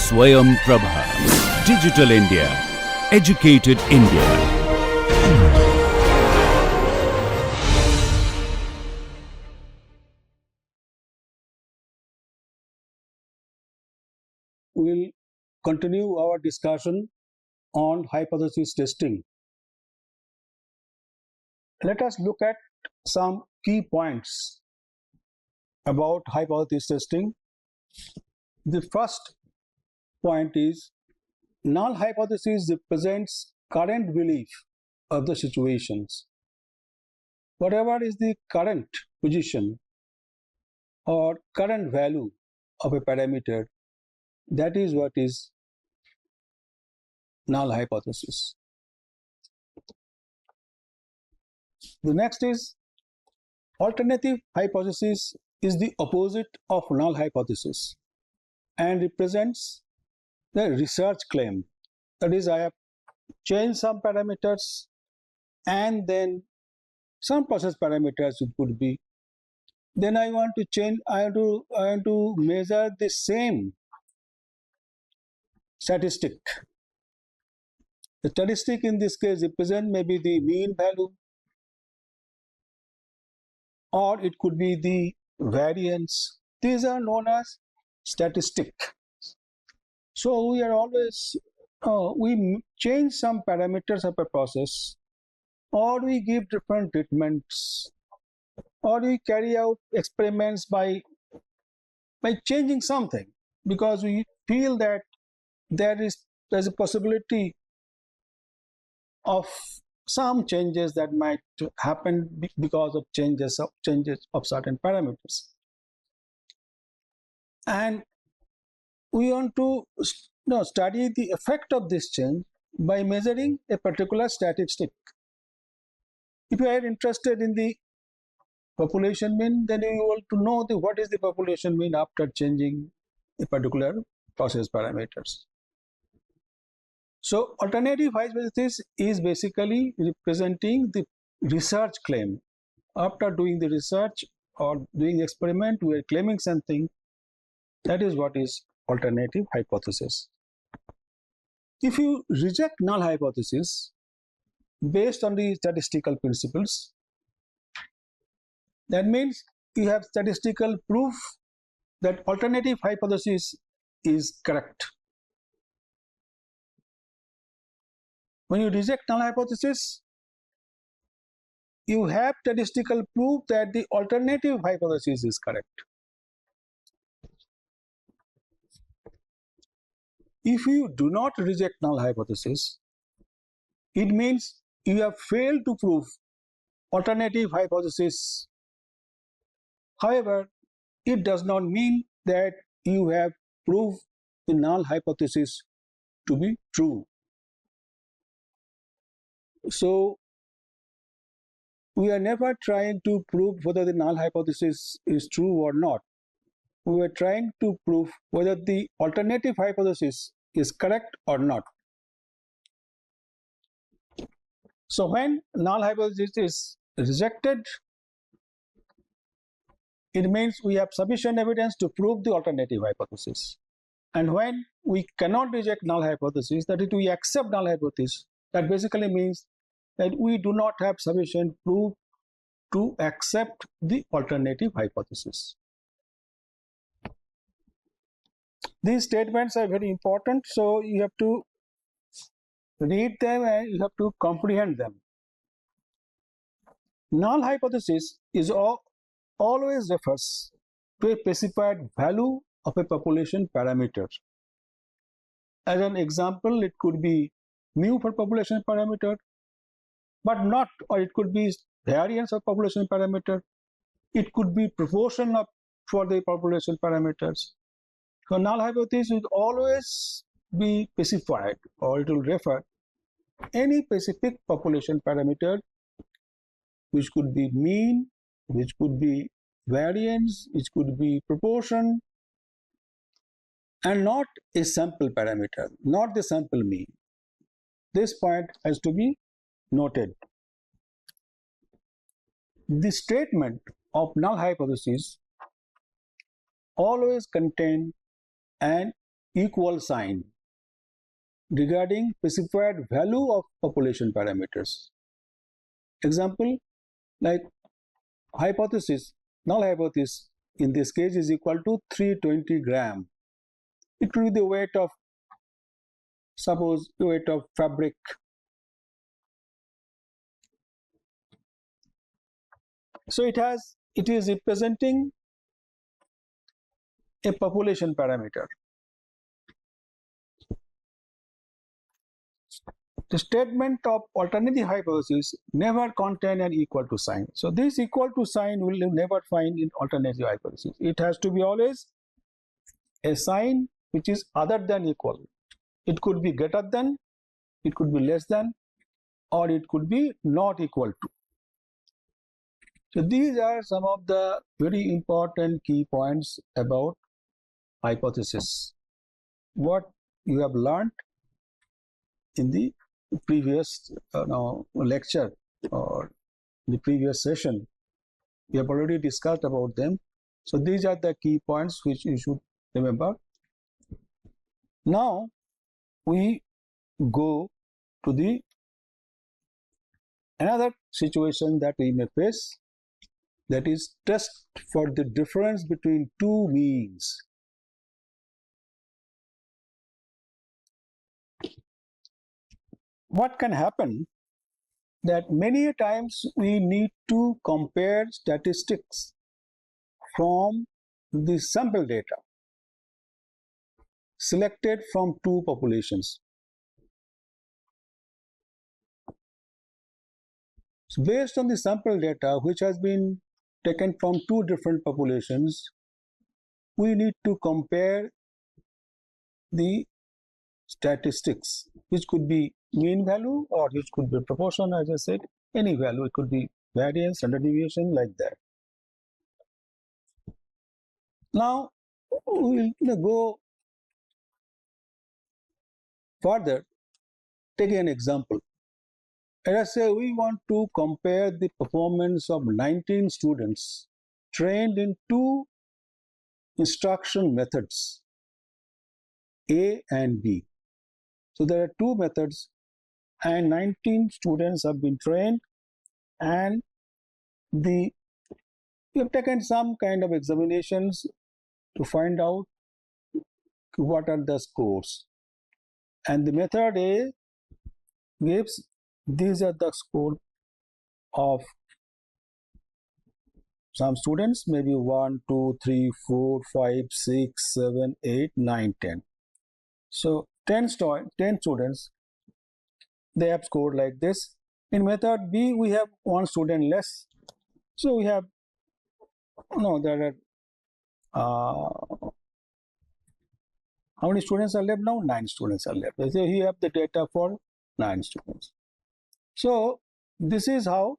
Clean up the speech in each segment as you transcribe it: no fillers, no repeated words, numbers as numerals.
Swayam Prabha. Digital India. Educated India. We will continue our discussion on hypothesis testing. Let us look at some key points about hypothesis testing. The first point is null hypothesis represents current belief of the situations. Whatever is the current position or current value of a parameter, that is what is null hypothesis. The next is alternative hypothesis is the opposite of null hypothesis and represents the research claim. That is, I have changed some parameters and then some process parameters it could be. Then I want to change, I want to measure the same statistic. The statistic in this case represent maybe the mean value, or it could be the variance. These are known as statistic. So we are always, we change some parameters of a process, or we give different treatments, or we carry out experiments by changing something, because we feel that there's a possibility of some changes that might happen because of changes of certain parameters. And we want to study the effect of this change by measuring a particular statistic. If you are interested in the population mean, then you want to know what is the population mean after changing a particular process parameters. So alternative hypothesis is basically representing the research claim. After doing the research or doing the experiment, we are claiming something. That is what is alternative hypothesis. If you reject null hypothesis based on the statistical principles, that means you have statistical proof that alternative hypothesis is correct. When you reject null hypothesis, you have statistical proof that the alternative hypothesis is correct. If you do not reject null hypothesis, it means you have failed to prove alternative hypothesis. However, it does not mean that you have proved the null hypothesis to be true. So we are never trying to prove whether the null hypothesis is true or not. We are trying to prove whether the alternative hypothesis is correct or not. So when null hypothesis is rejected, it means we have sufficient evidence to prove the alternative hypothesis. And when we cannot reject null hypothesis, that is, we accept null hypothesis, that basically means that we do not have sufficient proof to accept the alternative hypothesis. These statements are very important, so you have to read them and you have to comprehend them. Null hypothesis is always refers to a specified value of a population parameter. As an example, it could be mu for population parameter, but not, or it could be variance of population parameter. It could be proportion for the population parameters. So null hypothesis will always be specified, or it will refer any specific population parameter, which could be mean, which could be variance, which could be proportion, and not a sample parameter, not the sample mean. This point has to be noted. The statement of null hypothesis always contain an equal sign regarding specified value of population parameters. Example, like hypothesis, null hypothesis in this case is equal to 320 gram. It will be the weight of, suppose, weight of fabric. So it is representing a population parameter. The statement of alternative hypothesis never contain an equal to sign. So this equal to sign will never find in alternative hypothesis. It has to be always a sign which is other than equal. It could be greater than, it could be less than, or it could be not equal to. So these are some of the very important key points about hypothesis. What you have learned in the previous lecture or the previous session, we have already discussed about them. So these are the key points which you should remember. Now we go to the another situation that we may face, that is test for the difference between two means. What can happen that many times we need to compare statistics from the sample data selected from two populations. So based on the sample data which has been taken from two different populations, we need to compare the statistics, which could be mean value or which could be proportion, as I said, any value. It could be variance, standard deviation, like that. Now we will go further, taking an example. Let us say we want to compare the performance of 19 students trained in two instruction methods, A and B. So there are two methods and 19 students have been trained, and we have taken some kind of examinations to find out what are the scores. And the method A gives these are the score of some students, maybe 1, 2, 3, 4, 5, 6, 7, 8, 9, 10. So 10 students, they have scored like this. In method B, we have one student less. So we have, there are, how many students are left now? 9 students are left. So here you have the data for 9 students. So this is how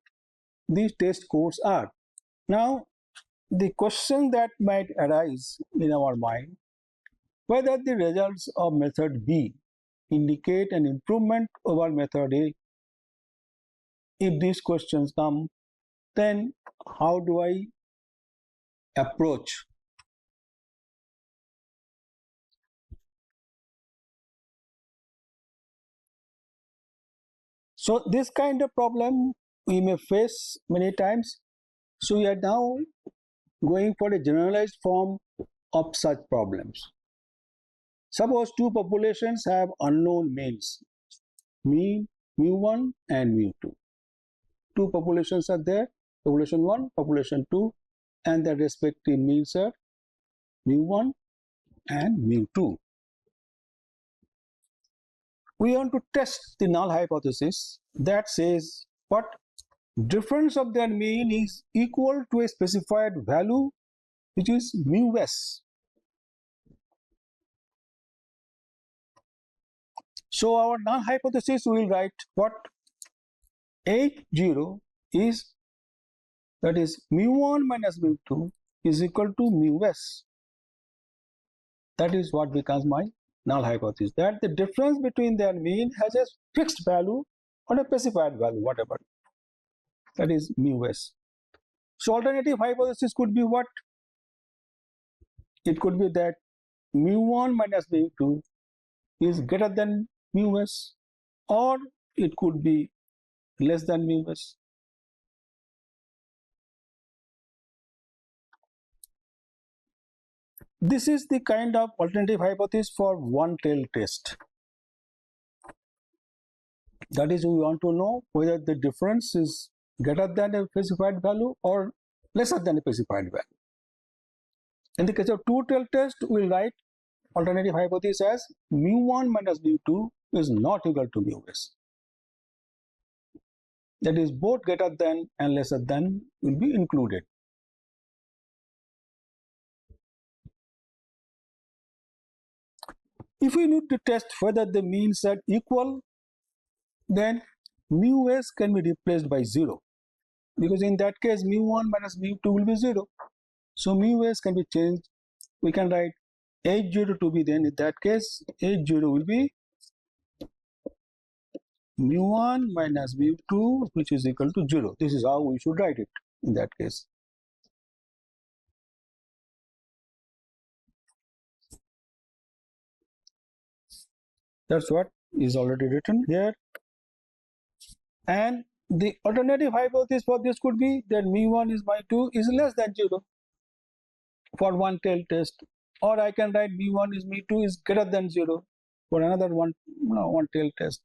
these test scores are. Now, the question that might arise in our mind, whether the results of method B indicate an improvement over method A. If these questions come, then how do I approach? So this kind of problem we may face many times. So we are now going for a generalized form of such problems. Suppose two populations have unknown means, mean mu1 and mu2. Two populations are there, population 1, population 2, and their respective means are mu1 and mu2. We want to test the null hypothesis that says what difference of their mean is equal to a specified value, which is mu(s). So our null hypothesis will write what H0 is, that is mu1 minus mu2 is equal to mu(s). That is what becomes my null hypothesis, that the difference between their mean has a fixed value or a specified value, whatever. That is mu(s). So alternative hypothesis could be what? It could be that mu1 minus mu2 is greater than mu s, or it could be less than mu s. This is the kind of alternative hypothesis for one-tailed test. That is, we want to know whether the difference is greater than a specified value or lesser than a specified value. In the case of two-tailed test, we will write alternative hypothesis as mu1 minus mu2 is not equal to mu s. That is, both greater than and lesser than will be included. If we need to test whether the means are equal, then mu s can be replaced by 0, because in that case mu1 minus mu2 will be 0. So mu s can be changed. We can write h0 to be, then in that case h0 will be mu1 minus mu2, which is equal to 0. This is how we should write it in that case. That's what is already written here. And the alternative hypothesis for this could be that mu1 is by 2 is less than 0 for one tail test, or I can write mu1 is mu2 is greater than 0 for another one tail test,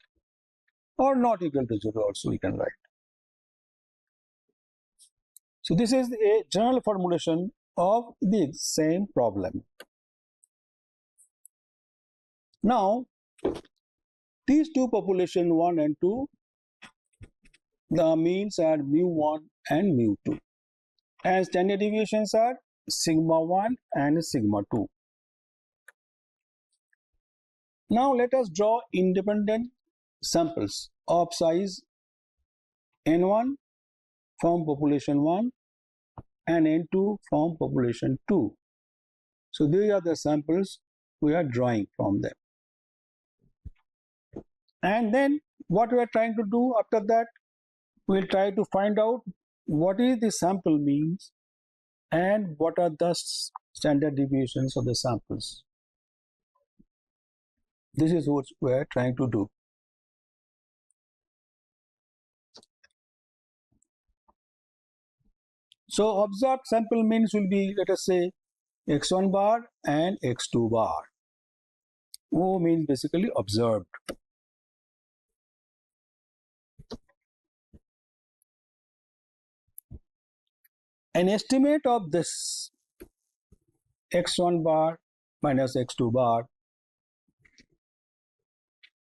or not equal to 0 also we can write. So this is a general formulation of the same problem. Now these two population 1 and 2, the means are mu1 and mu2, and standard deviations are sigma 1 and sigma 2. Now let us draw independent samples of size n1 from population 1 and n2 from population 2. So these are the samples we are drawing from them. And then what we are trying to do after that, we will try to find out what is the sample means and what are the standard deviations of the samples. This is what we are trying to do. So observed sample means will be, let us say, x1 bar and x2 bar. O means basically observed. An estimate of this x1 bar minus x2 bar,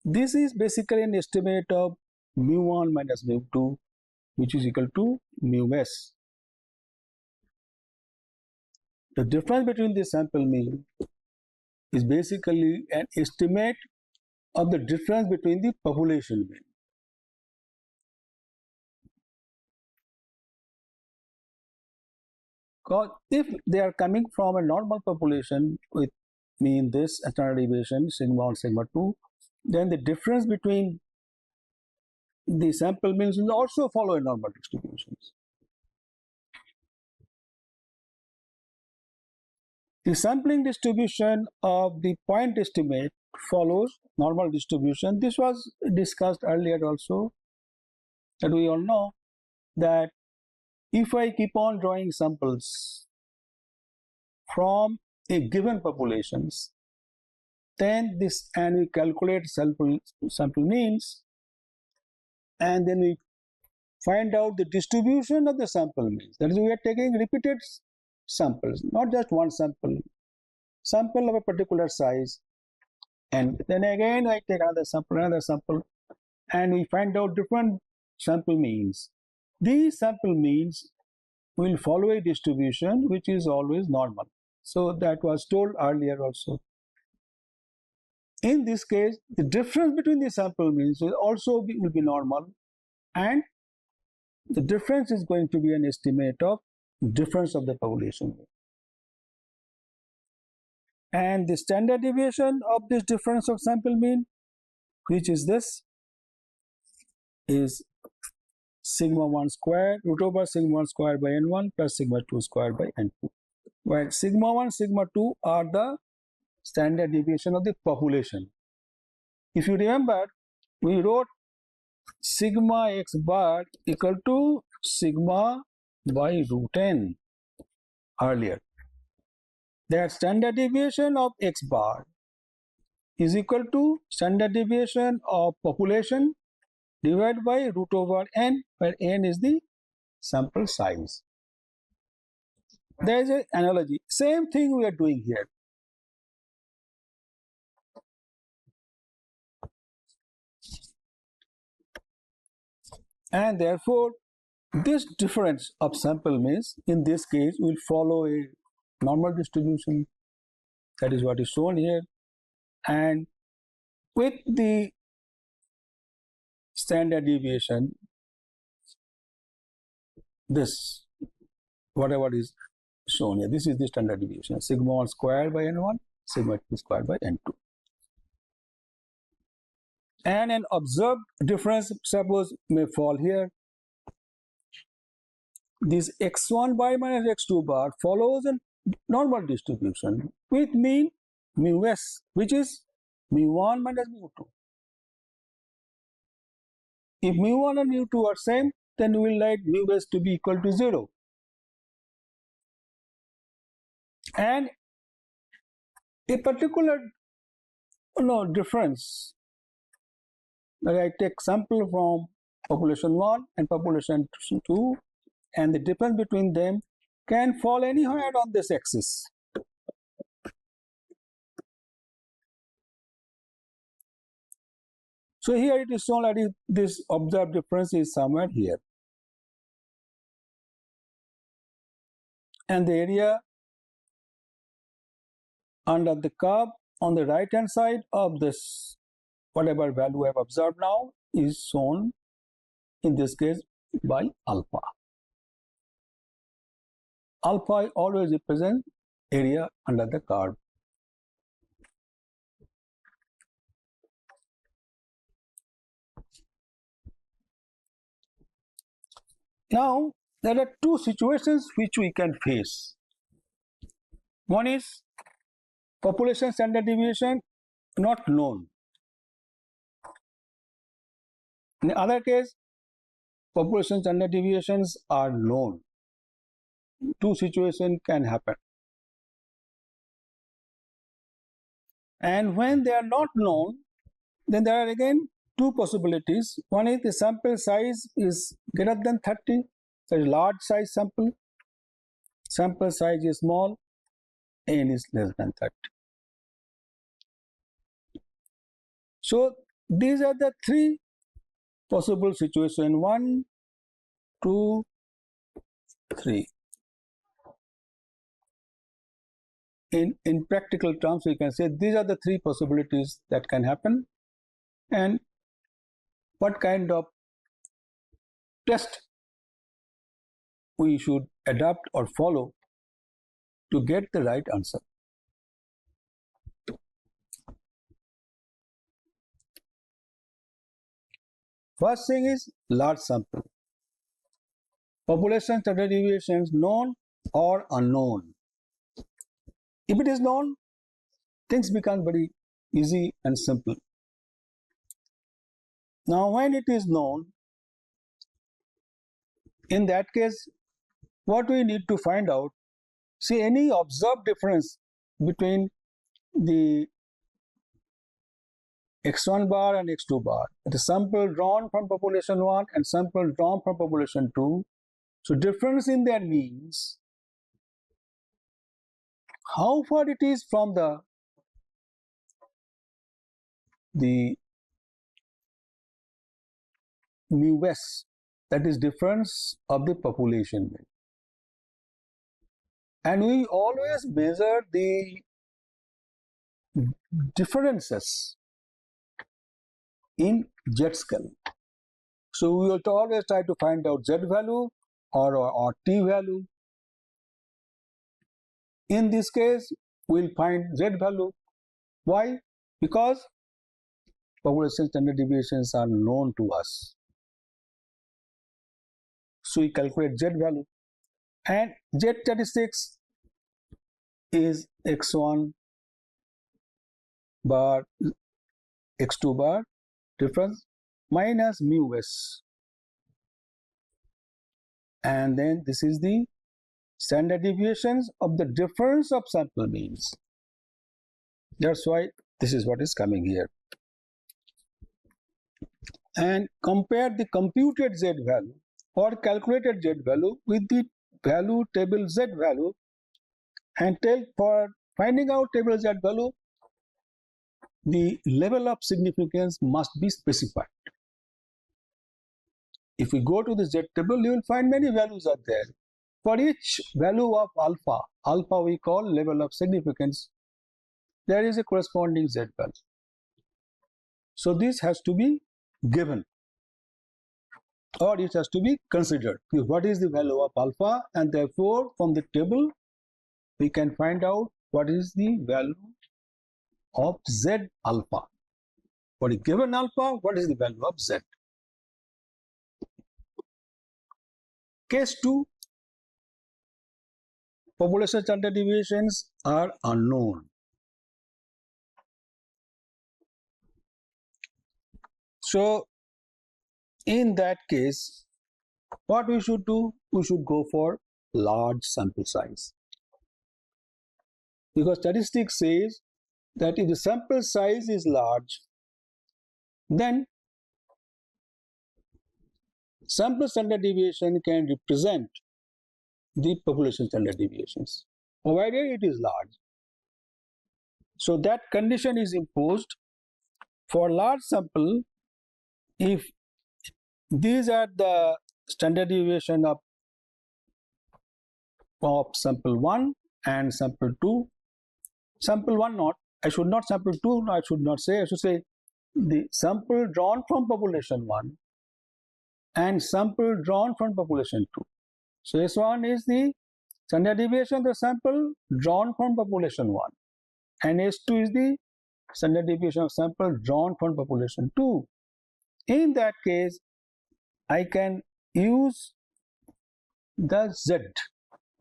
this is basically an estimate of mu1 minus mu2, which is equal to mu s. The difference between the sample mean is basically an estimate of the difference between the population mean. Because if they are coming from a normal population with mean this standard deviation sigma 1 sigma 2, then the difference between the sample means will also follow a normal distributions. The sampling distribution of the point estimate follows normal distribution. This was discussed earlier also, that we all know that if I keep on drawing samples from a given populations, then this, and we calculate sample means, and then we find out the distribution of the sample means. That is, we are taking repeated samples, not just one sample of a particular size, and then again I take another sample, and we find out different sample means. These sample means will follow a distribution which is always normal. So that was told earlier also. In this case, the difference between the sample means will also be normal, and the difference is going to be an estimate of difference of the population mean. And the standard deviation of this difference of sample mean, which is this, is sigma 1 square root over sigma 1 square by n1 plus sigma 2 square by n2, where sigma 1 sigma 2 are the standard deviation of the population. If you remember, we wrote sigma x bar equal to sigma by root n earlier. That standard deviation of x bar is equal to standard deviation of population divided by root over n, where n is the sample size. There is an analogy. Same thing we are doing here. And therefore, this difference of sample means, in this case, will follow a normal distribution. That is what is shown here. And with the standard deviation, this, whatever is shown here, this is the standard deviation, sigma 1 squared by n1, sigma 2 squared by n2. And an observed difference, suppose, may fall here. This x1 bar minus x2 bar follows a normal distribution with mean mu s, which is mu1 minus mu2. If mu1 and mu2 are same, then we will write mu s to be equal to 0. And a particular difference, that I take sample from population 1 and population 2, and the difference between them can fall anywhere on this axis. So here it is shown that this observed difference is somewhere here. And the area under the curve on the right hand side of this, whatever value I have observed now, is shown in this case by alpha. Alpha always represents area under the curve. Now, there are two situations which we can face. One is population standard deviation not known. In the other case, population standard deviations are known. Two situations can happen. And when they are not known, then there are again two possibilities. One is the sample size is greater than 30, so large size sample. Sample size is small, n is less than 30. So these are the three possible situations. 1, 2, 3. In practical terms, we can say these are the three possibilities that can happen, and what kind of test we should adopt or follow to get the right answer. First thing is large sample. Population standard deviations known or unknown. If it is known, things become very easy and simple. Now, when it is known, in that case, what we need to find out, see any observed difference between the x1 bar and x2 bar. The sample drawn from population 1 and sample drawn from population 2. So difference in their means, how far it is from the mu s, that is difference of the population. And we always measure the differences in z scale. So we will always try to find out z value or t value. In this case, we'll find z value. Why? Because population standard deviations are known to us. So we calculate z value, and z statistics is x1 bar x2 bar difference minus mu s, and then this is the standard deviations of the difference of sample means. That's why this is what is coming here. And compare the computed z value or calculated z value with the value table z value, and tell for finding out table z value, the level of significance must be specified. If we go to the z table, you will find many values are there. For each value of alpha, alpha we call level of significance, there is a corresponding z value. So this has to be given, or it has to be considered. What is the value of alpha, and therefore from the table we can find out what is the value of z alpha. For a given alpha, what is the value of z? Case 2, population standard deviations are unknown. So in that case, what we should do? We should go for large sample size, because statistics says that if the sample size is large, then sample standard deviation can represent the population standard deviations, provided it is large. So that condition is imposed for large sample. If these are the standard deviation of sample 1 and sample 2, sample 1 not, I should not sample 2, no, I should say the sample drawn from population 1 and sample drawn from population 2. So S1 is the standard deviation of the sample drawn from population 1, and S2 is the standard deviation of sample drawn from population 2. In that case, I can use the z.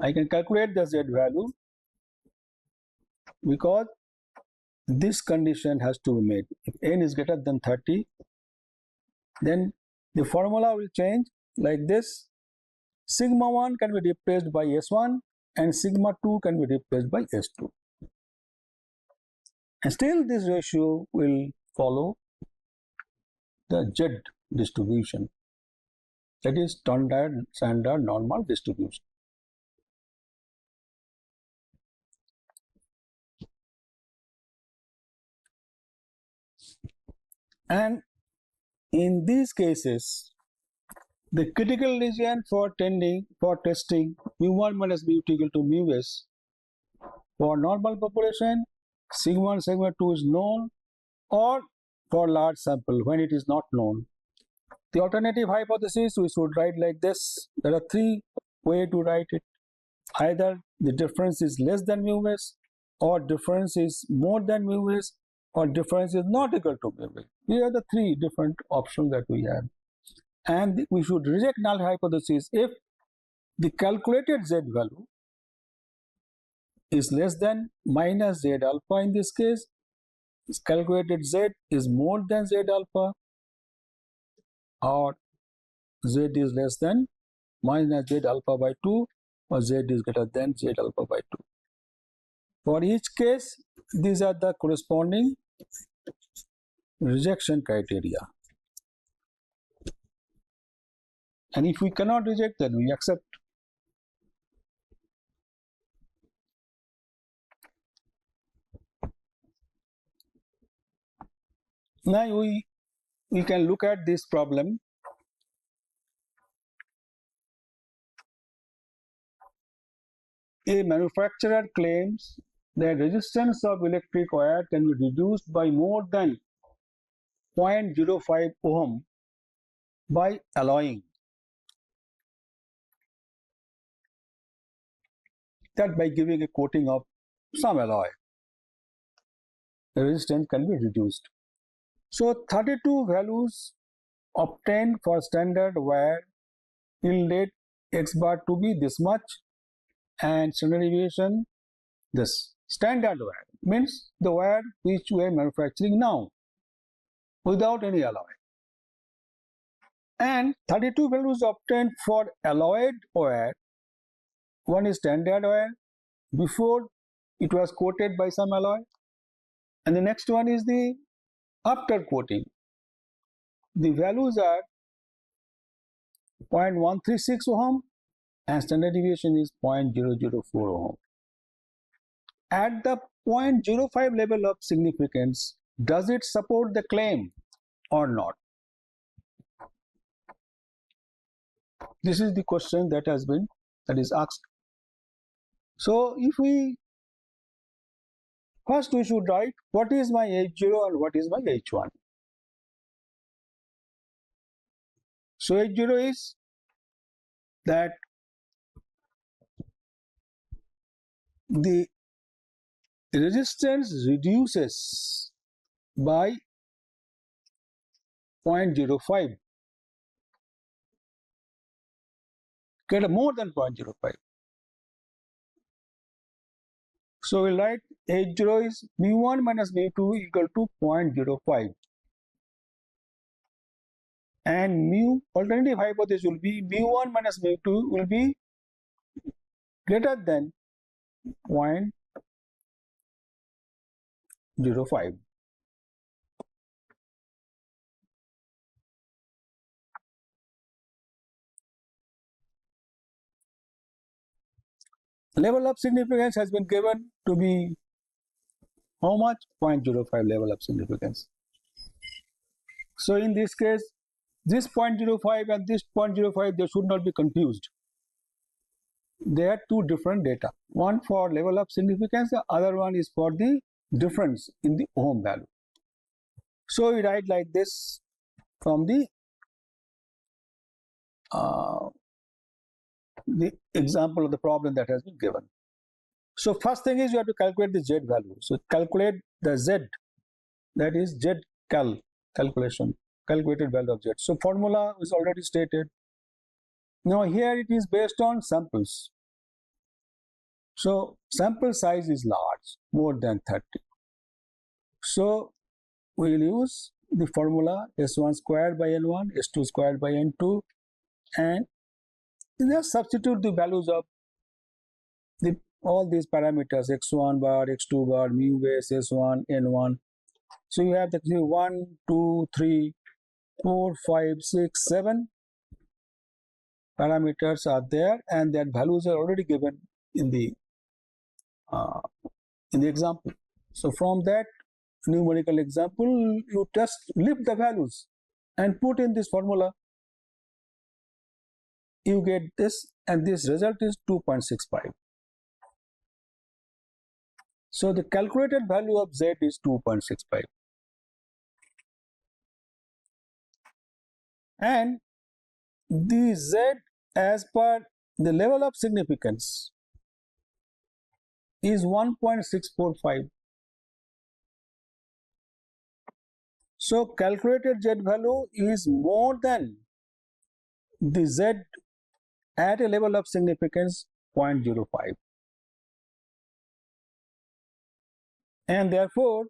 I can calculate the z value, because this condition has to be made. If n is greater than 30, then the formula will change like this. Sigma 1 can be replaced by S1 and sigma 2 can be replaced by S2. And still this ratio will follow the Z distribution, that is standard normal distribution. And in these cases, the critical region for testing mu1 minus mu2 equal to mu s for normal population, sigma 1 sigma 2 is known, or for large sample when it is not known. The alternative hypothesis we should write like this. There are three ways to write it. Either the difference is less than mu s, or difference is more than mu s, or difference is not equal to mu s. These are the three different options that we have. And we should reject null hypothesis if the calculated z value is less than minus z alpha. In this case, calculated z is more than z alpha, or z is less than minus z alpha by 2, or z is greater than z alpha by 2. For each case, these are the corresponding rejection criteria. And if we cannot reject, then we accept. Now we can look at this problem. A manufacturer claims that resistance of electric wire can be reduced by more than 0.05 ohm by alloying. That by giving a coating of some alloy, the resistance can be reduced. So 32 values obtained for standard wire yielded x bar to be this much, and standard deviation this. standard wire, means the wire which we are manufacturing now without any alloy. And 32 values obtained for alloyed wire. One is standard wire, before it was coated by some alloy, and the next one is the after coating. The values are 0.136 ohm and standard deviation is 0.004 ohm. At the 0.05 level of significance, does it support the claim or not? This is the question that is asked. So if we first we should write what is my H0 and what is my H1. So H0 is that the resistance reduces by 0.05, get more than 0.05. So we'll write H0 is mu1 minus mu2 equal to 0.05. And mu alternative hypothesis will be mu1 minus mu2 will be greater than 0.05. Level of significance has been given to be how much? 0.05 level of significance. So in this case, this 0.05 and this 0.05, they should not be confused. They are two different data. One for level of significance, the other one is for the difference in the ohm value. So we write like this from the example of the problem that has been given. So first thing is you have to calculate the Z value. So calculate the Z, that is Z calculation, calculated value of Z. So formula is already stated. Now here it is based on samples. So sample size is large, more than 30. So we will use the formula S1 squared by N1, S2 squared by N2, and just substitute the values of all these parameters, x1 bar, x2 bar, mu base, S1, N1. So you have the 1, 2, 3, 4, 5, 6, 7 parameters are there, and their values are already given in the example. So from that numerical example, you just lift the values and put in this formula. You get this, and this result is 2.65. So the calculated value of Z is 2.65. And the Z as per the level of significance is 1.645. So calculated Z value is more than the Z at a level of significance 0.05. And therefore,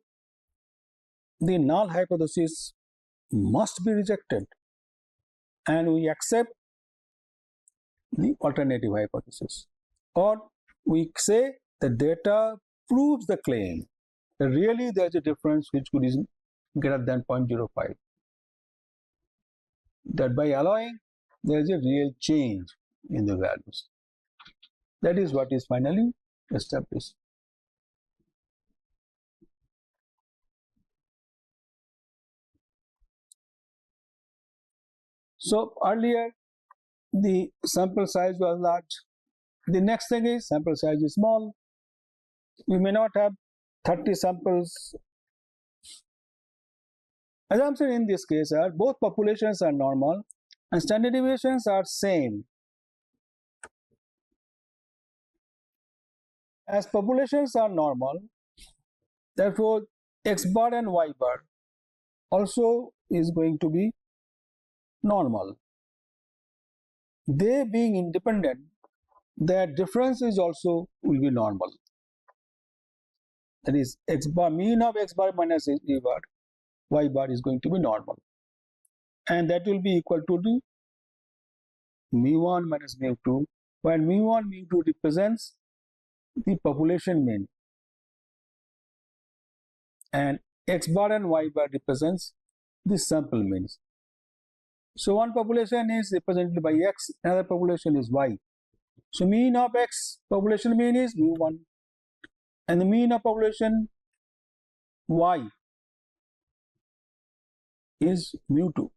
the null hypothesis must be rejected, and we accept the alternative hypothesis. Or we say the data proves the claim that really there is a difference which is greater than 0.05. That by alloying, there is a real change in the values. That is what is finally established. So earlier the sample size was large. The next thing is sample size is small. We may not have 30 samples. Assumption in this case are both populations are normal and standard deviations are same. As populations are normal, therefore X bar and Y bar also is going to be normal. They being independent, their difference is also will be normal. that is x bar, mean of x bar minus y bar, y bar is going to be normal, and that will be equal to the mu1 minus mu2, where mu1 mu2 represents the population mean and x bar and y bar represents the sample means. So one population is represented by x, another population is y. So mean of x population mean is mu1 and the mean of population y is mu2.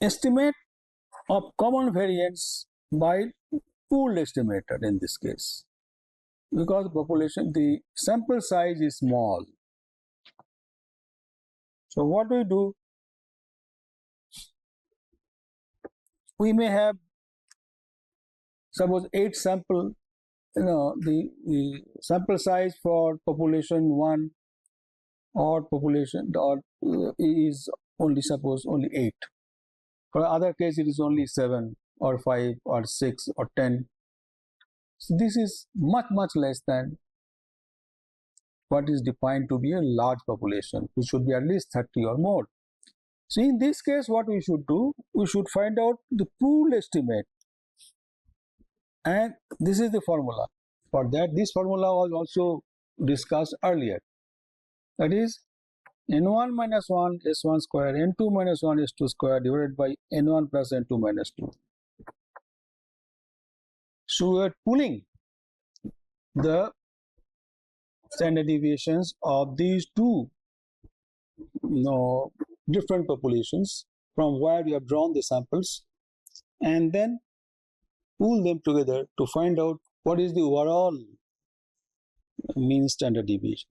Estimate of common variance by pooled estimator in this case, because the sample size is small. So what we do, we may have suppose 8 sample, the sample size for population 1 or population or is only suppose only 8. For other case it is only 7 or 5 or 6 or 10. So this is much less than what is defined to be a large population, which should be at least 30 or more. So in this case, what we should do, we should find out the pooled estimate, and this is the formula. For that, this formula was also discussed earlier. That is n1 minus 1 s1 square, n2 minus 1 s2 square divided by n1 plus n2 minus 2. So we are pooling the standard deviations of these two different populations from where we have drawn the samples, and then pool them together to find out what is the overall mean standard deviation.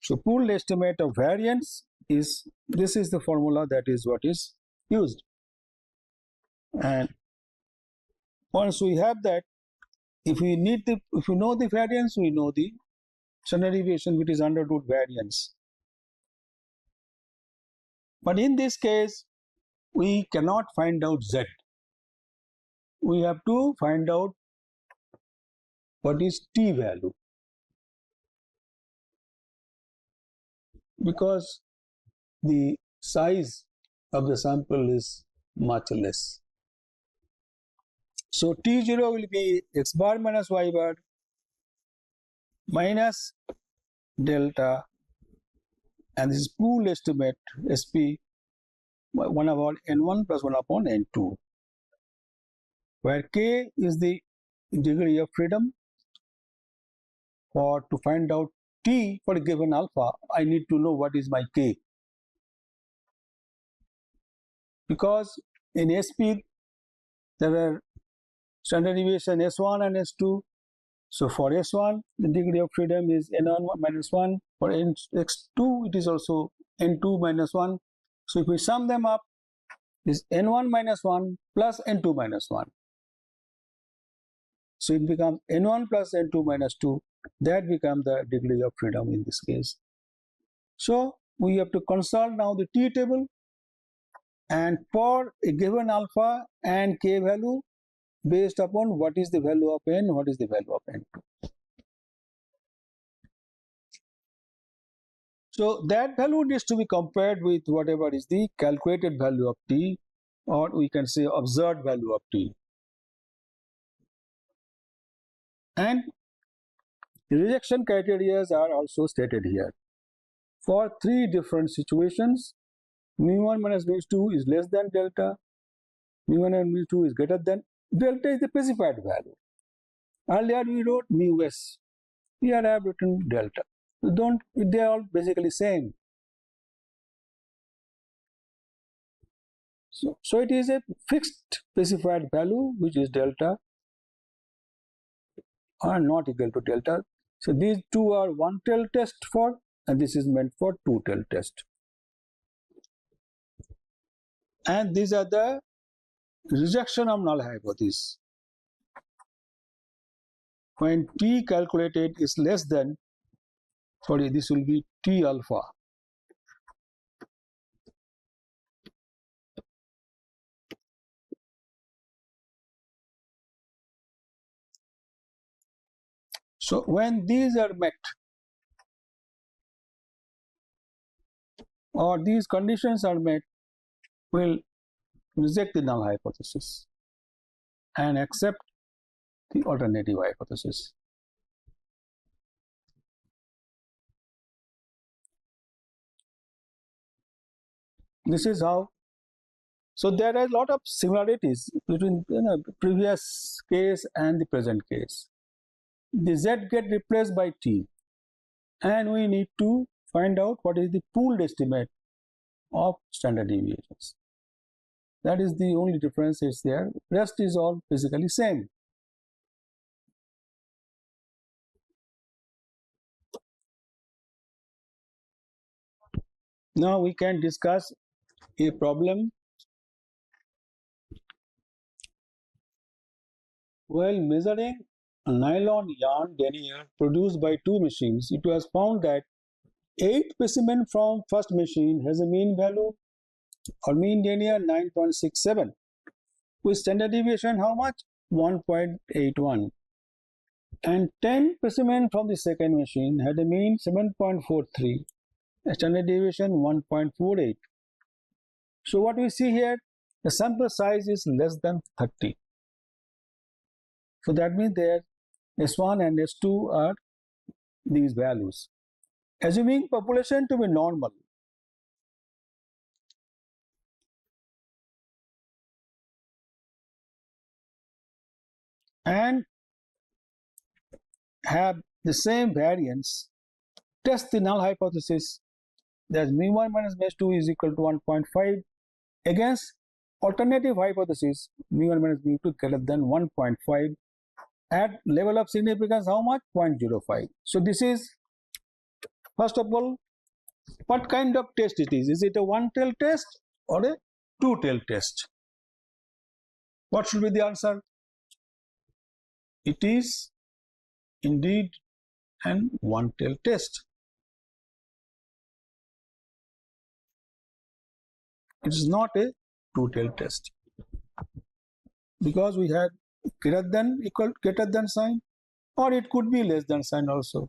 So pooled estimate of variance is, this is the formula, that is what is used. And once we have that, if we know the variance, we know the standard deviation, which is under root variance. But in this case, we cannot find out z. We have to find out what is t value, because the size of the sample is much less. So T0 will be x bar minus y bar minus delta, and this is pool estimate SP 1 upon n1 plus 1 upon n2, where k is the degree of freedom. For to find out t for a given alpha, I need to know what is my k, because in SP there are standard deviation S1 and S2. So for S1, the degree of freedom is n1 minus 1. For x2, it is also n2 minus 1. So if we sum them up, is n1 minus 1 plus n2 minus 1. So it becomes n1 plus n2 minus 2. That becomes the degree of freedom in this case. So we have to consult now the t table, and for a given alpha and k value, based upon what is the value of n, what is the value of n2. So that value needs to be compared with whatever is the calculated value of t, or we can say observed value of t. And rejection criteria are also stated here. For 3 different situations, mu1 minus mu2 is less than delta, mu1 and mu2 is greater than. Delta is the specified value. Earlier we wrote mu s. Here I have written delta. They are all basically same. So it is a fixed specified value, which is delta, are not equal to delta. So these two are one tail test for, and this is meant for two tail test. And these are the rejection of null hypothesis. When t calculated is less than, this will be t alpha. So when these are met, or these conditions are met, we'll reject the null hypothesis and accept the alternative hypothesis. This is how. So there are a lot of similarities between previous case and the present case. The z get replaced by t, and we need to find out what is the pooled estimate of standard deviations. That is the only difference is there. Rest is all basically same. Now we can discuss a problem. While measuring a nylon yarn denier produced by two machines, it was found that 8 specimens from first machine has a mean value or mean denier 9.67 with standard deviation how much? 1.81, and 10 specimens from the second machine had a mean 7.43, a standard deviation 1.48. So what we see here, the sample size is less than 30. So that means there S1 and S2 are these values. Assuming population to be normal, and have the same variance, test the null hypothesis that mu1 minus mu2 is equal to 1.5 against alternative hypothesis mu1 minus mu2 greater than 1.5 at level of significance how much? 0.05. So this is, first of all, what kind of test it is? Is it a one-tail test or a two-tail test? What should be the answer? It is indeed an one-tail test. It is not a two-tail test because we have greater than, equal, greater than sign, or it could be less than sign also.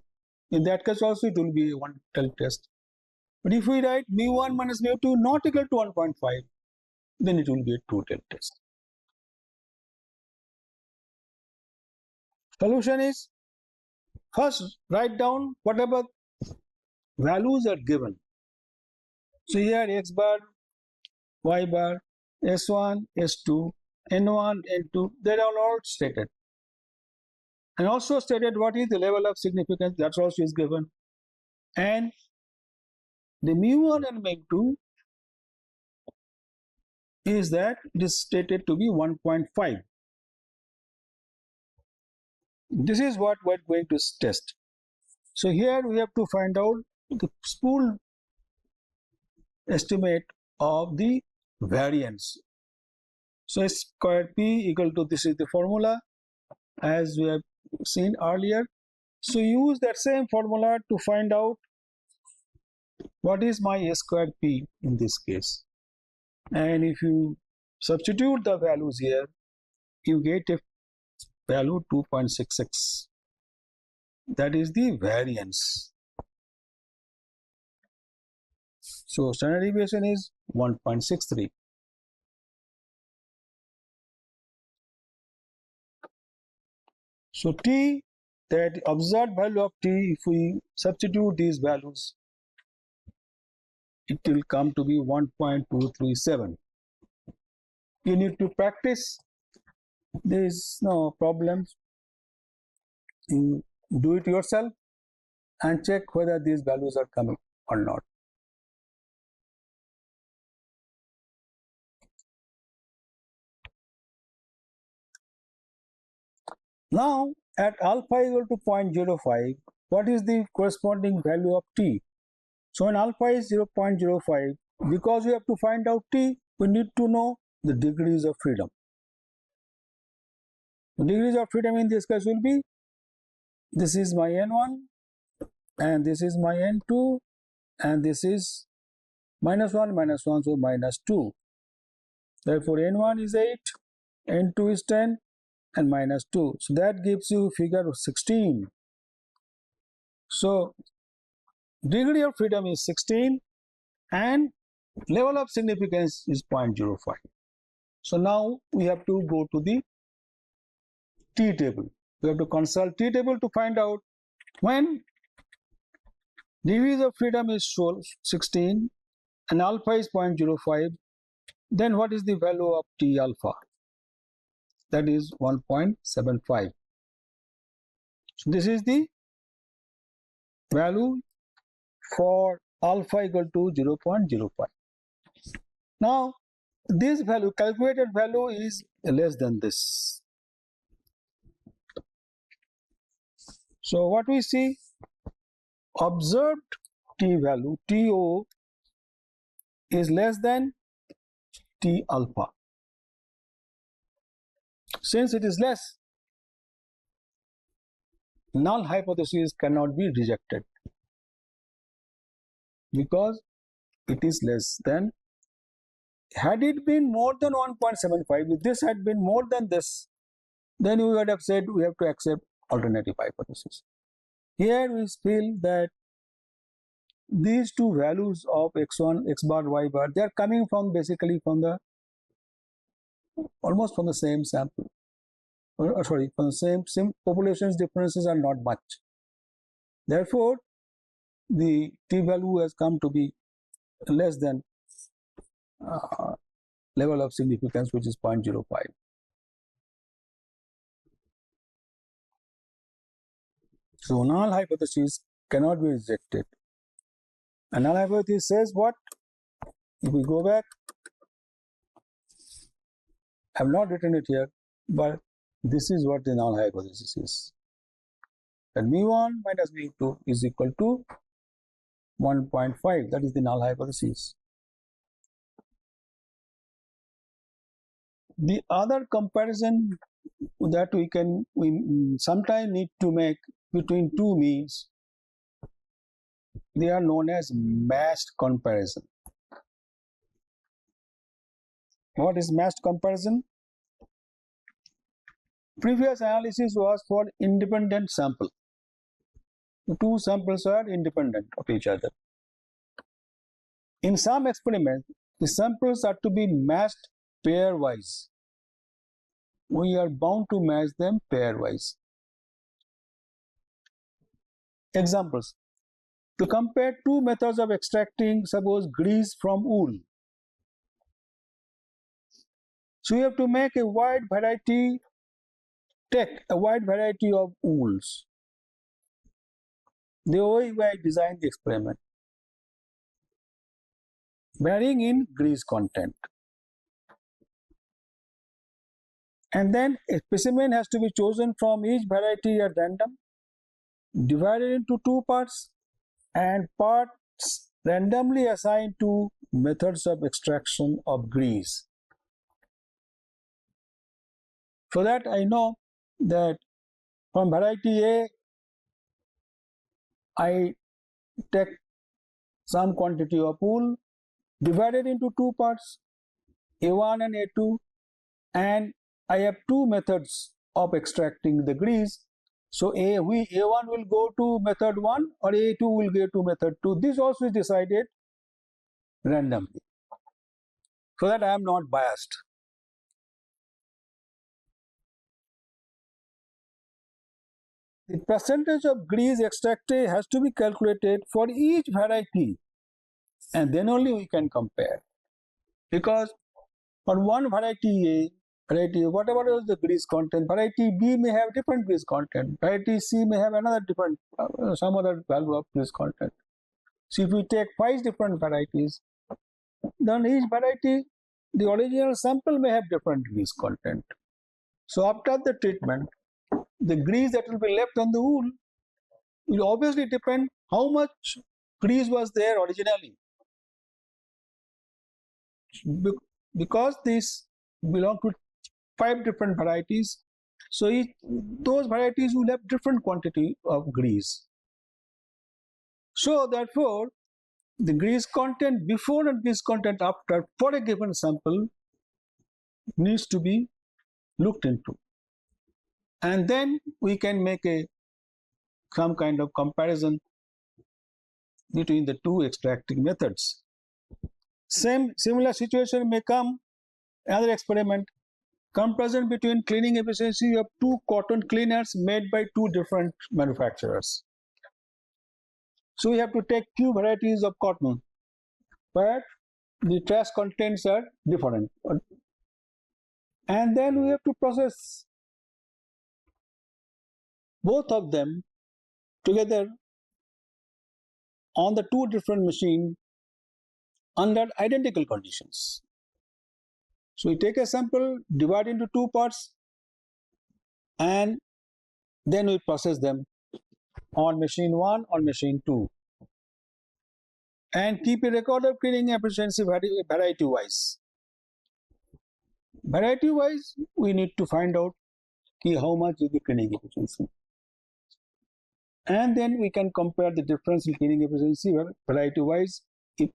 In that case also it will be a one-tail test. But if we write mu1 minus mu2 not equal to 1.5, then it will be a two-tail test. Solution is, first write down whatever values are given. So here x bar, y bar, s1, s2, n1, n2, they are all stated. And also stated what is the level of significance, that also is given. And the mu1 and mu2 is that it is stated to be 1.5. This is what we're going to test. So here we have to find out the spool estimate of the variance. So S squared P equal to, this is the formula as we have seen earlier. So use that same formula to find out what is my S squared P in this case. And if you substitute the values here, you get a value 2.66. That is the variance. So standard deviation is 1.63. So T, that observed value of T, if we substitute these values, it will come to be 1.237. You need to practice. There is no problem. You do it yourself and check whether these values are coming or not. Now at alpha equal to 0.05, what is the corresponding value of T? So when alpha is 0.05, because we have to find out T, we need to know the degrees of freedom. The degrees of freedom in this case will be, this is my N1 and this is my N2 and this is -1, -1, so -2. Therefore N1 is 8, N2 is 10 and -2. So that gives you figure 16. So degree of freedom is 16 and level of significance is 0.05. So now we have to go to the T table. We have to consult T table to find out when degrees of freedom is 16 and alpha is 0.05, then what is the value of T alpha? That is 1.75. So this is the value for alpha equal to 0.05. Now this value, calculated value, is less than this. So what we see, observed T value, TO, is less than T alpha. Since it is less, null hypothesis cannot be rejected because it is less than. Had it been more than 1.75, if this had been more than this, then we would have said we have to accept alternative hypothesis. Here we feel that these two values of x1, x bar, y bar, they are coming from basically from the almost from the same sample. Sorry, from the same populations, differences are not much. Therefore, the t value has come to be less than level of significance, which is 0.05. So null hypothesis cannot be rejected. And null hypothesis says what? If we go back, I have not written it here, but this is what the null hypothesis is. That mu1 minus mu2 is equal to 1.5. That is the null hypothesis. The other comparison that we sometimes need to make between two means, they are known as matched comparison. What is matched comparison? Previous analysis was for independent sample. The two samples are independent of each other. In some experiments, the samples are to be matched pairwise. We are bound to match them pairwise. Examples. To compare two methods of extracting, suppose, grease from wool. So you have to make a wide variety, take a wide variety of wools. The way I designed the experiment, varying in grease content. And then a specimen has to be chosen from each variety at random, divided into two parts, and parts randomly assigned to methods of extraction of grease. For that, I know that from variety A, I take some quantity of wool, divided into two parts, A1 and A2, and I have two methods of extracting the grease. So A1 will go to method 1 or A2 will go to method 2. This also is decided randomly, so that I am not biased. The percentage of grease extracted has to be calculated for each variety, and then only we can compare. Because for one variety A, whatever is the grease content, variety B may have different grease content, variety C may have another different, some other value of grease content. So if we take 5 different varieties, then each variety, the original sample may have different grease content. So after the treatment, the grease that will be left on the wool will obviously depend how much grease was there originally. Because these belong to 5 different varieties, so those varieties will have different quantity of grease. So therefore, the grease content before and grease content after for a given sample needs to be looked into. And then we can make a some kind of comparison between the two extracting methods. Similar situation may come, another experiment, comparison between cleaning efficiency of two cotton cleaners made by two different manufacturers. So we have to take two varieties of cotton, but the trash contents are different. And then we have to process both of them together on the two different machines under identical conditions. So we take a sample, divide into two parts, and then we process them on machine 1 or machine 2, and keep a record of cleaning efficiency variety wise. Variety wise, we need to find out how much is the cleaning efficiency, and then we can compare the difference in cleaning efficiency variety wise, if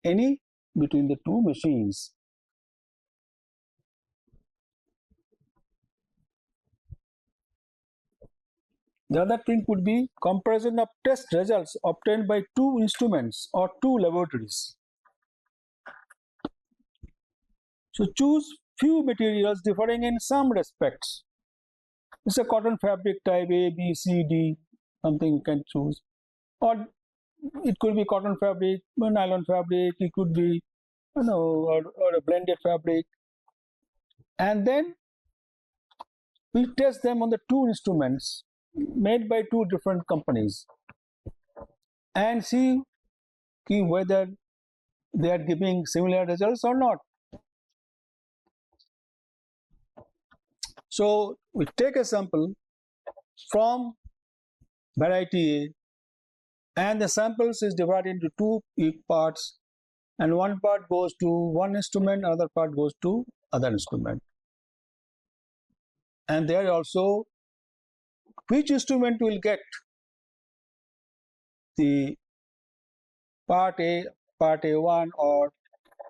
any, between the two machines. The other thing could be comparison of test results obtained by two instruments or two laboratories. So choose few materials differing in some respects. It's a cotton fabric type A, B, C, D, something you can choose. Or it could be cotton fabric, nylon fabric, it could be, or a blended fabric. And then we test them on the two instruments made by two different companies and see whether they are giving similar results or not. So we take a sample from variety A, and the samples is divided into two parts, and one part goes to one instrument, another part goes to other instrument. And there also, which instrument will get the part A, part A1 or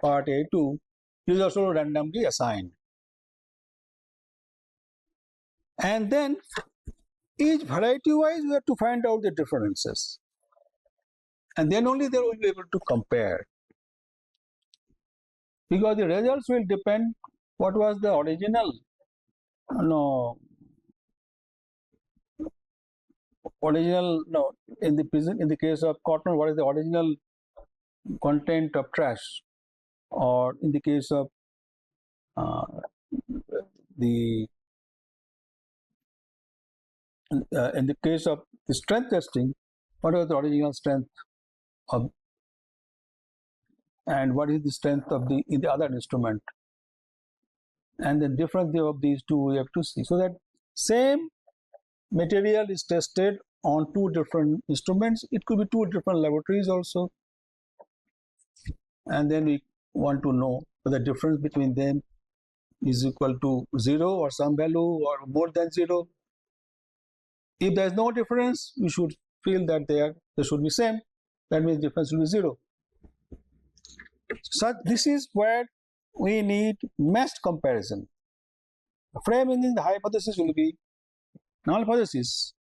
part A2 is also randomly assigned. And then each variety wise we have to find out the differences, and then only they will be able to compare, because the results will depend what was the original in the case of cotton, what is the original content of trash, or in the case of the strength testing, what was the original strength of, and what is the strength of in the other instrument, and the difference of these two we have to see. So that same material is tested on two different instruments. It could be two different laboratories also, and then we want to know whether the difference between them is equal to 0 or some value or more than 0. If there is no difference, we should feel that they should be same. That means difference will be 0. So this is where we need matched comparison. Framing in the hypothesis will be null hypothesis.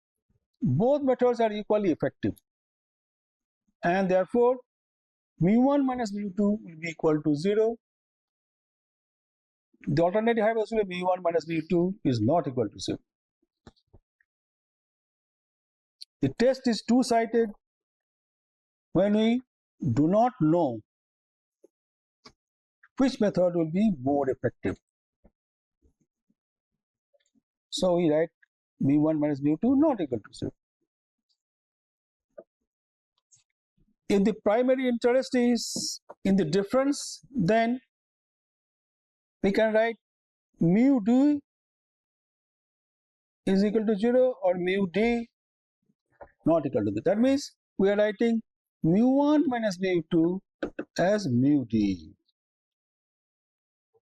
Both methods are equally effective, and therefore mu1 minus mu2 will be equal to 0. The alternative hypothesis will be mu1 minus mu2 is not equal to 0. The test is two-sided when we do not know which method will be more effective. So we write mu1 minus mu2 not equal to 0. If the primary interest is in the difference, then we can write mu d is equal to 0 or mu d not equal to 0. That means we are writing mu1 minus mu2 as mu d.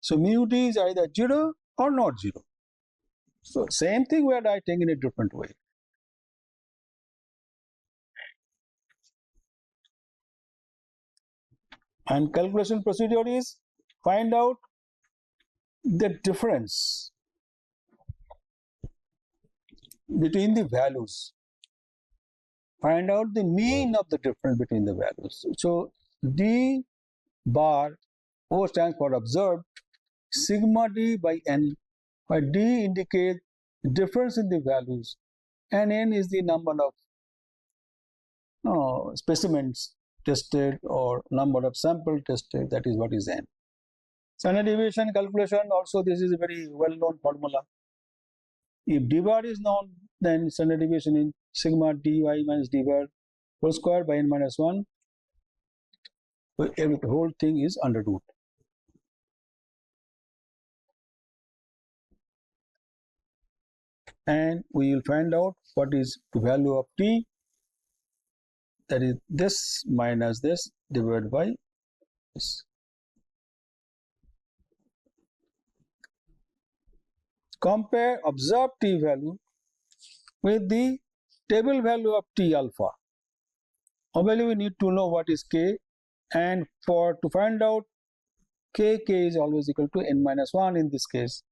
So mu d is either 0 or not 0. So same thing we are writing in a different way. And calculation procedure is find out the difference between the values find out the mean of the difference between the values. So D bar, O stands for observed, sigma D by N, where D indicates difference in the values and N is the number of specimens tested or number of sample tested, that is what is N. Standard deviation calculation also, this is a very well known formula. If d bar is known, then standard deviation in sigma dy minus d bar whole square by n minus 1, the whole thing is under root. And we will find out what is the value of t, that is this minus this divided by this. Compare observed t value with the table value of t alpha. Obviously, we need to know what is k, and to find out k is always equal to n minus 1 in this case.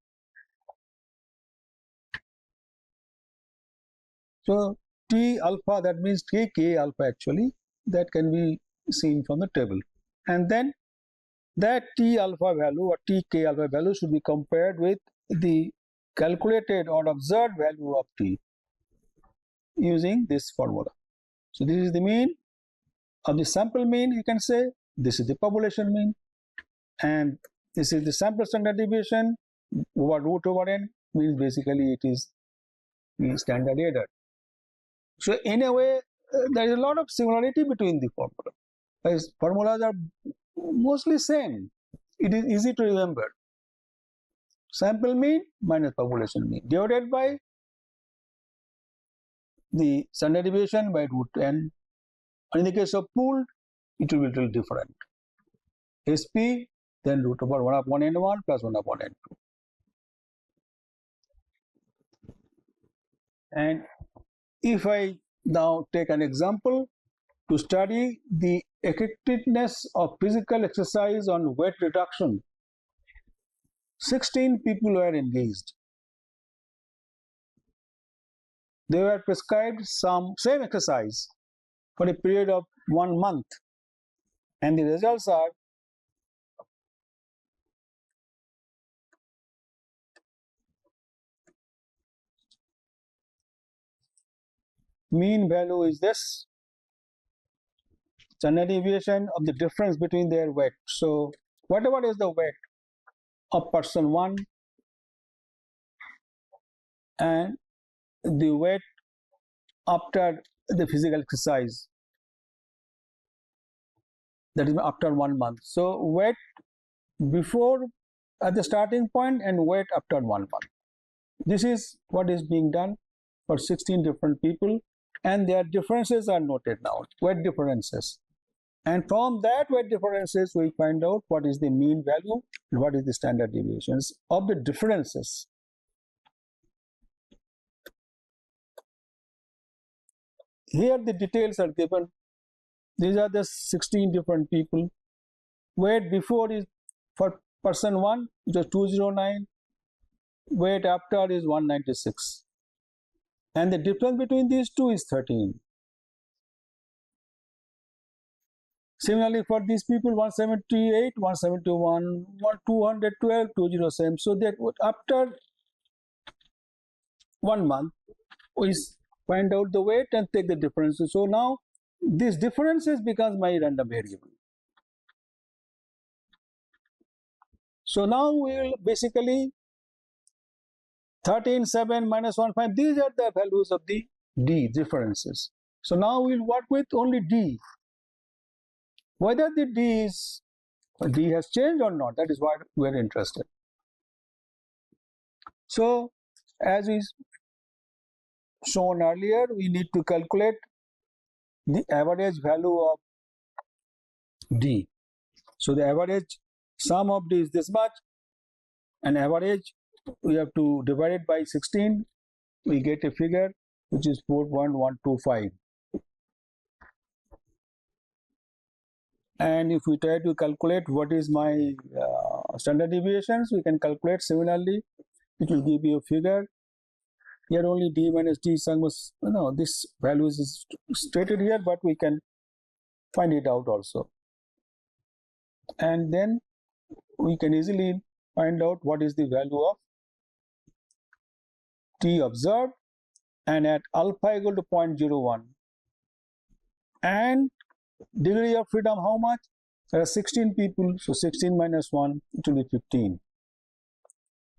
So T alpha, that means K alpha actually, that can be seen from the table. And then that T alpha value or Tk alpha value should be compared with the calculated or observed value of T using this formula. So this is the mean of the sample mean, you can say, this is the population mean, and this is the sample standard deviation over root over n, means basically it is the standard error. So in a way, there is a lot of similarity between the formula. As formulas are mostly same. It is easy to remember. Sample mean minus population mean divided by the standard deviation by root n. In the case of pooled, it will be a little different. SP, then root over 1 upon n1 plus 1 upon n2. And if I now take an example to study the effectiveness of physical exercise on weight reduction, 16 people were engaged. They were prescribed same exercise for a period of 1 month, and the results are mean value is this, standard deviation of the difference between their weight. So whatever is the weight of person 1 and the weight after the physical exercise, that is after 1 month. So weight before at the starting point and weight after 1 month. This is what is being done for 16 different people, and their differences are noted now, weight differences. And from that weight differences, we find out what is the mean value and what is the standard deviations of the differences. Here the details are given. These are the 16 different people. Weight before is for person 1, which was 209. Weight after is 196. And the difference between these two is 13. Similarly, for these people, 178, 171, 212, 207. So they after 1 month, we find out the weight and take the differences. So now these differences becomes my random variable. So now we will basically 13, 7, minus 1, 5. These are the values of the D differences. So now we will work with only D. Whether the D has changed or not, that is what we are interested. So as is shown earlier, we need to calculate the average value of D. So the average sum of D is this much, and average we have to divide it by 16, we get a figure which is 4.125. And if we try to calculate what is my standard deviations, we can calculate similarly. It will give you a figure Here only d minus d sum was, this value is stated here, but we can find it out also. And then we can easily find out what is the value of t observed, and at alpha equal to 0.01, and degree of freedom how much? There are 16 people, so 16 minus 1, it will be 15.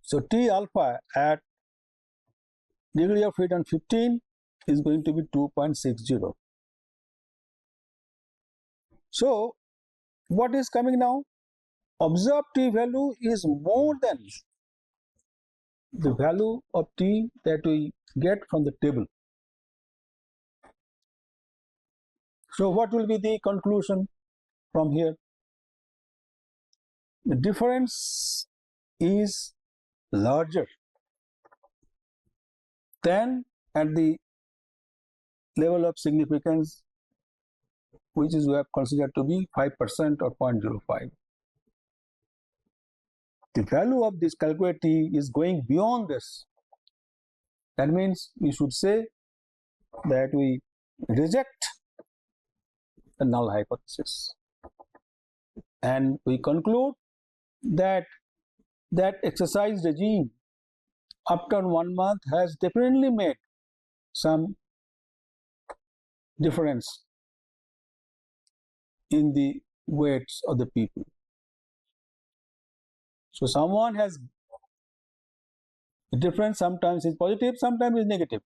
So T alpha at degree of freedom 15 is going to be 2.60. So what is coming now? Observed T value is more than the value of T that we get from the table. So what will be the conclusion from here? The difference is larger than at the level of significance, which is we have considered to be 5% or 0.05. The value of this calculated T is going beyond this. That means we should say that we reject the null hypothesis, and we conclude that exercise regime after 1 month has definitely made some difference in the weights of the people. So someone has a difference, sometimes is positive, sometimes is negative.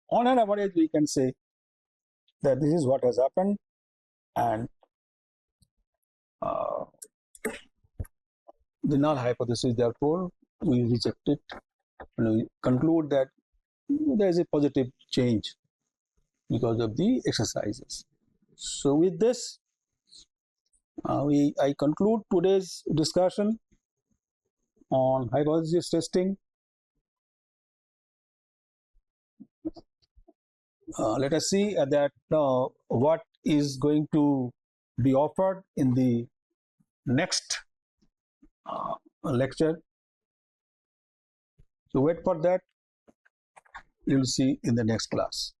On an average, we can say that this is what has happened, and the null hypothesis, therefore, we reject it, and we conclude that there is a positive change because of the exercises. So with this, I conclude today's discussion on hypothesis testing. Let us see that what is going to be offered in the next lecture. So wait for that. You will see in the next class.